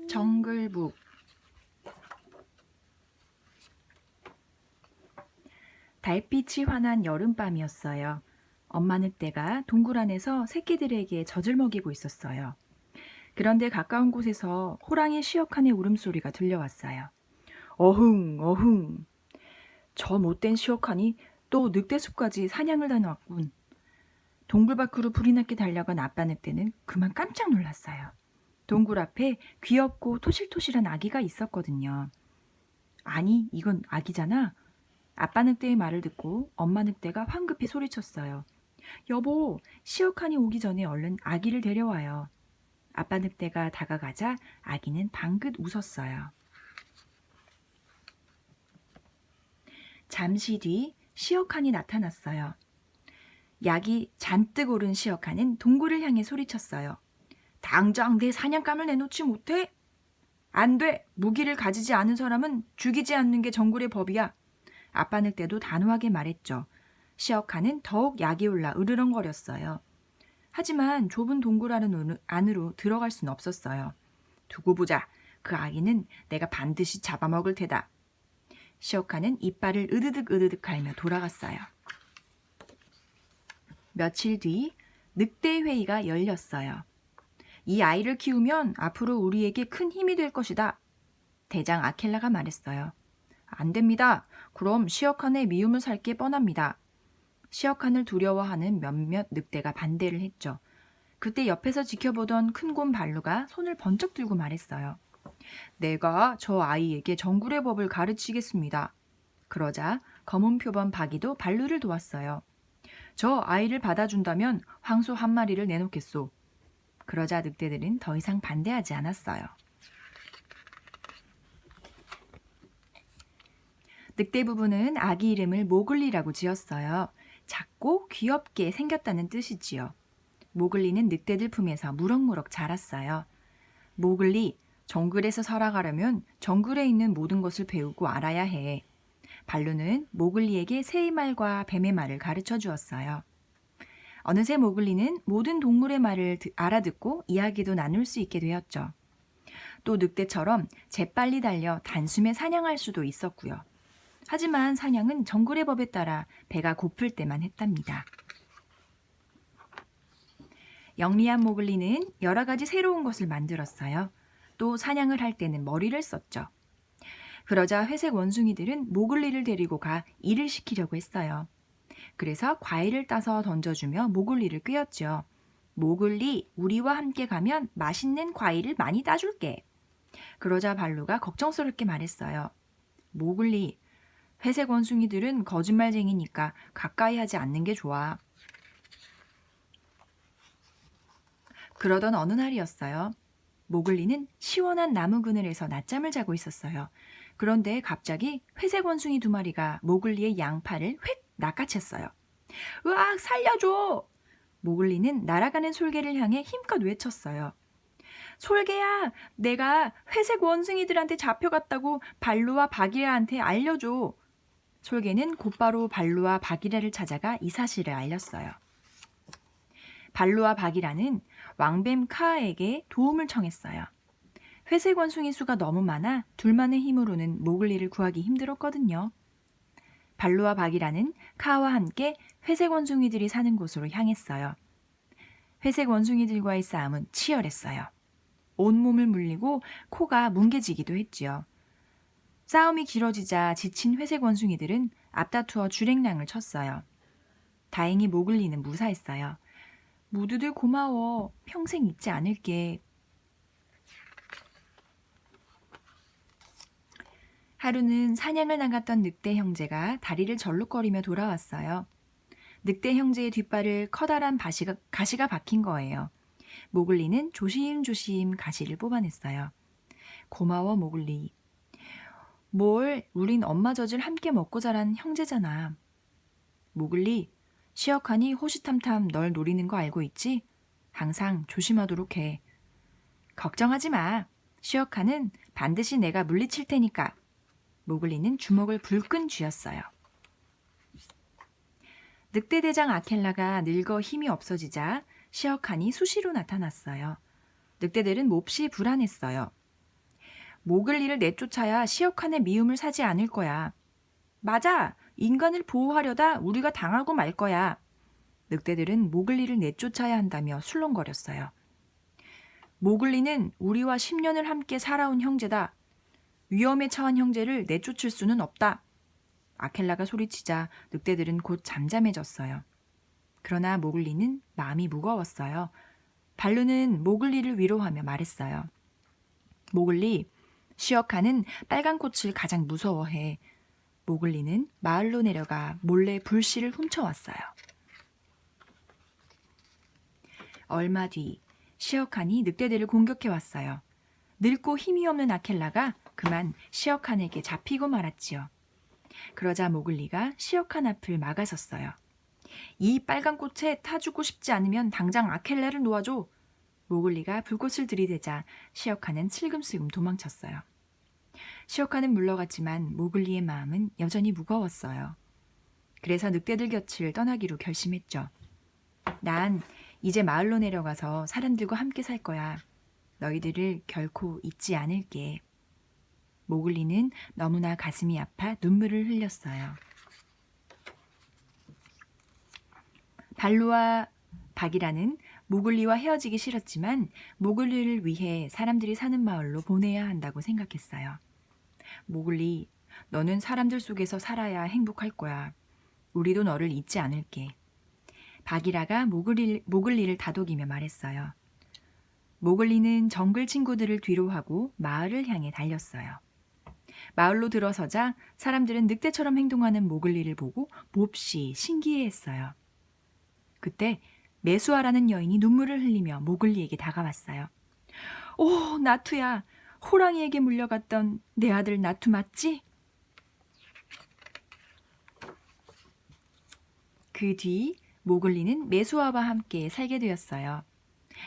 정글북. 달빛이 환한 여름밤이었어요. 엄마 늑대가 동굴 안에서 새끼들에게 젖을 먹이고 있었어요. 그런데 가까운 곳에서 호랑이 시어칸의 울음소리가 들려왔어요. 어흥, 어흥. 저 못된 시어칸이 또 늑대숲까지 사냥을 다녀왔군. 동굴 밖으로 불이 나게 달려간 아빠 늑대는 그만 깜짝 놀랐어요. 동굴 앞에 귀엽고 토실토실한 아기가 있었거든요. 아니, 이건 아기잖아. 아빠 늑대의 말을 듣고 엄마 늑대가 황급히 소리쳤어요. 여보, 시어칸이 오기 전에 얼른 아기를 데려와요. 아빠 늑대가 다가가자 아기는 방긋 웃었어요. 잠시 뒤 시어칸이 나타났어요. 약이 잔뜩 오른 시어칸은 동굴을 향해 소리쳤어요. 당장 내 사냥감을 내놓지 못해? 안 돼! 무기를 가지지 않은 사람은 죽이지 않는 게 정글의 법이야. 아빠 늑대도 단호하게 말했죠. 시어칸은 더욱 약이 올라 으르렁거렸어요. 하지만 좁은 동굴 안으로 들어갈 순 없었어요. 두고 보자. 그 아기는 내가 반드시 잡아먹을 테다. 시어칸은 이빨을 으드득 갈며 돌아갔어요. 며칠 뒤 늑대 회의가 열렸어요. 이 아이를 키우면 앞으로 우리에게 큰 힘이 될 것이다. 대장 아켈라가 말했어요. 안 됩니다. 그럼 시어칸의 미움을 살 게 뻔합니다. 시어칸을 두려워하는 몇몇 늑대가 반대를 했죠. 그때 옆에서 지켜보던 큰 곰 발루가 손을 번쩍 들고 말했어요. 내가 저 아이에게 정글의 법을 가르치겠습니다. 그러자 검은 표범 바기도 발루를 도왔어요. 저 아이를 받아준다면 황소 한 마리를 내놓겠소. 그러자 늑대들은 더 이상 반대하지 않았어요. 늑대 부부는 아기 이름을 모글리라고 지었어요. 작고 귀엽게 생겼다는 뜻이지요. 모글리는 늑대들 품에서 무럭무럭 자랐어요. 모글리, 정글에서 살아가려면 정글에 있는 모든 것을 배우고 알아야 해. 발루는 모글리에게 새의 말과 뱀의 말을 가르쳐 주었어요. 어느새 모글리는 모든 동물의 말을 알아듣고 이야기도 나눌 수 있게 되었죠. 또 늑대처럼 재빨리 달려 단숨에 사냥할 수도 있었고요. 하지만 사냥은 정글의 법에 따라 배가 고플 때만 했답니다. 영리한 모글리는 여러 가지 새로운 것을 만들었어요. 또 사냥을 할 때는 머리를 썼죠. 그러자 회색 원숭이들은 모글리를 데리고 가 일을 시키려고 했어요. 그래서 과일을 따서 던져주며 모글리를 꾀었죠. 모글리, 우리와 함께 가면 맛있는 과일을 많이 따줄게. 그러자 발루가 걱정스럽게 말했어요. 모글리, 회색 원숭이들은 거짓말쟁이니까 가까이 하지 않는 게 좋아. 그러던 어느 날이었어요. 모글리는 시원한 나무 그늘에서 낮잠을 자고 있었어요. 그런데 갑자기 회색 원숭이 2마리가 모글리의 양팔을 휙 낚아챘어요. 으악, 살려줘! 모글리는 날아가는 솔개를 향해 힘껏 외쳤어요. 솔개야, 내가 회색 원숭이들한테 잡혀갔다고 발루와 바기라한테 알려줘. 솔개는 곧바로 발루와 바기라를 찾아가 이 사실을 알렸어요. 발루와 바기라는 왕뱀 카아에게 도움을 청했어요. 회색 원숭이 수가 너무 많아 둘만의 힘으로는 모글리를 구하기 힘들었거든요. 발루와 바기라는 카아와 함께 회색 원숭이들이 사는 곳으로 향했어요. 회색 원숭이들과의 싸움은 치열했어요. 온몸을 물리고 코가 뭉개지기도 했지요. 싸움이 길어지자 지친 회색 원숭이들은 앞다투어 주랭랑을 쳤어요. 다행히 모글리는 무사했어요. 모두들 고마워. 평생 잊지 않을게. 하루는 사냥을 나갔던 늑대 형제가 다리를 절룩거리며 돌아왔어요. 늑대 형제의 뒷발을 커다란 가시가 박힌 거예요. 모글리는 조심조심 가시를 뽑아냈어요. 고마워, 모글리. 뭘, 우린 엄마 젖을 함께 먹고 자란 형제잖아. 모글리, 시어칸이 호시탐탐 널 노리는 거 알고 있지? 항상 조심하도록 해. 걱정하지 마. 시어칸은 반드시 내가 물리칠 테니까. 모글리는 주먹을 불끈 쥐었어요. 늑대 대장 아켈라가 늙어 힘이 없어지자 시어칸이 수시로 나타났어요. 늑대들은 몹시 불안했어요. 모글리를 내쫓아야 시어칸의 미움을 사지 않을 거야. 맞아. 인간을 보호하려다 우리가 당하고 말 거야. 늑대들은 모글리를 내쫓아야 한다며 술렁거렸어요. 모글리는 우리와 10년을 함께 살아온 형제다. 위험에 처한 형제를 내쫓을 수는 없다. 아켈라가 소리치자 늑대들은 곧 잠잠해졌어요. 그러나 모글리는 마음이 무거웠어요. 발루는 모글리를 위로하며 말했어요. 모글리, 시어칸은 빨간 꽃을 가장 무서워해. 모글리는 마을로 내려가 몰래 불씨를 훔쳐왔어요. 얼마 뒤 시어칸이 늑대들을 공격해왔어요. 늙고 힘이 없는 아켈라가 그만 시어칸에게 잡히고 말았지요. 그러자 모글리가 시어칸 앞을 막아섰어요. 이 빨간 꽃에 타주고 싶지 않으면 당장 아켈라를 놓아줘. 모글리가 불꽃을 들이대자 시어칸은 슬금슬금 도망쳤어요. 시어칸은 물러갔지만 모글리의 마음은 여전히 무거웠어요. 그래서 늑대들 곁을 떠나기로 결심했죠. 난 이제 마을로 내려가서 사람들과 함께 살 거야. 너희들을 결코 잊지 않을게. 모글리는 너무나 가슴이 아파 눈물을 흘렸어요. 발루와 바기라는 모글리와 헤어지기 싫었지만 모글리를 위해 사람들이 사는 마을로 보내야 한다고 생각했어요. 모글리, 너는 사람들 속에서 살아야 행복할 거야. 우리도 너를 잊지 않을게. 바기라가 모글리를 다독이며 말했어요. 모글리는 정글 친구들을 뒤로하고 마을을 향해 달렸어요. 마을로 들어서자 사람들은 늑대처럼 행동하는 모글리를 보고 몹시 신기해했어요. 그때 메수아라는 여인이 눈물을 흘리며 모글리에게 다가왔어요. 오, 나투야. 호랑이에게 물려갔던 내 아들 나투 맞지? 그 뒤 모글리는 메수아와 함께 살게 되었어요.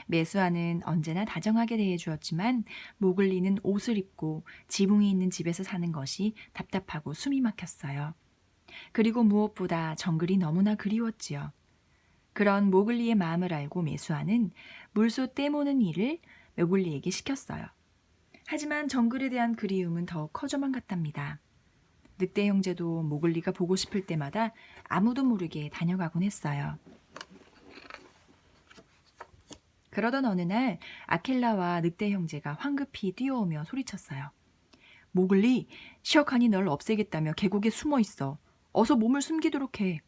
메수아는 언제나 다정하게 대해주었지만 모글리는 옷을 입고 지붕이 있는 집에서 사는 것이 답답하고 숨이 막혔어요. 그리고 무엇보다 정글이 너무나 그리웠지요. 그런 모글리의 마음을 알고 메수아는 물소 떼모는 일을 모글리에게 시켰어요. 하지만 정글에 대한 그리움은 더 커져만 갔답니다. 늑대 형제도 모글리가 보고 싶을 때마다 아무도 모르게 다녀가곤 했어요. 그러던 어느 날 아켈라와 늑대 형제가 황급히 뛰어오며 소리쳤어요. 모글리, 시어칸이 널 없애겠다며 계곡에 숨어 있어. 어서 몸을 숨기도록 해.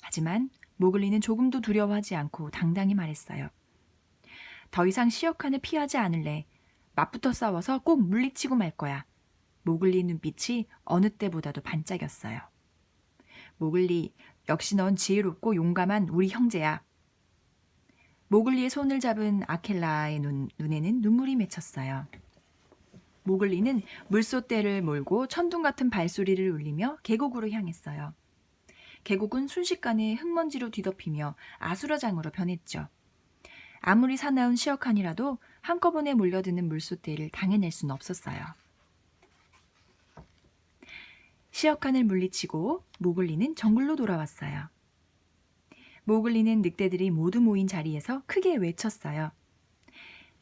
하지만 모글리는 조금도 두려워하지 않고 당당히 말했어요. 더 이상 시어칸을 피하지 않을래. 맞붙어 싸워서 꼭 물리치고 말 거야. 모글리 눈빛이 어느 때보다도 반짝였어요. 모글리, 역시 넌 지혜롭고 용감한 우리 형제야. 모글리의 손을 잡은 아켈라의 눈에는 눈물이 맺혔어요. 모글리는 물소떼를 몰고 천둥 같은 발소리를 울리며 계곡으로 향했어요. 계곡은 순식간에 흙먼지로 뒤덮이며 아수라장으로 변했죠. 아무리 사나운 시어칸이라도 한꺼번에 몰려드는 물소떼를 당해낼 수는 없었어요. 시어칸을 물리치고 모글리는 정글로 돌아왔어요. 모글리는 늑대들이 모두 모인 자리에서 크게 외쳤어요.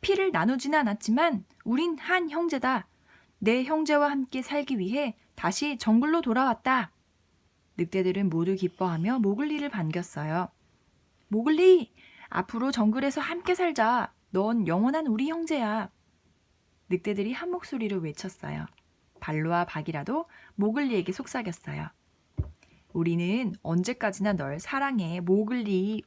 피를 나누지는 않았지만 우린 한 형제다. 내 형제와 함께 살기 위해 다시 정글로 돌아왔다. 늑대들은 모두 기뻐하며 모글리를 반겼어요. 모글리, 앞으로 정글에서 함께 살자. 넌 영원한 우리 형제야. 늑대들이 한 목소리로 외쳤어요. 발루와 바기라도 모글리에게 속삭였어요. 우리는 언제까지나 널 사랑해, 모글리.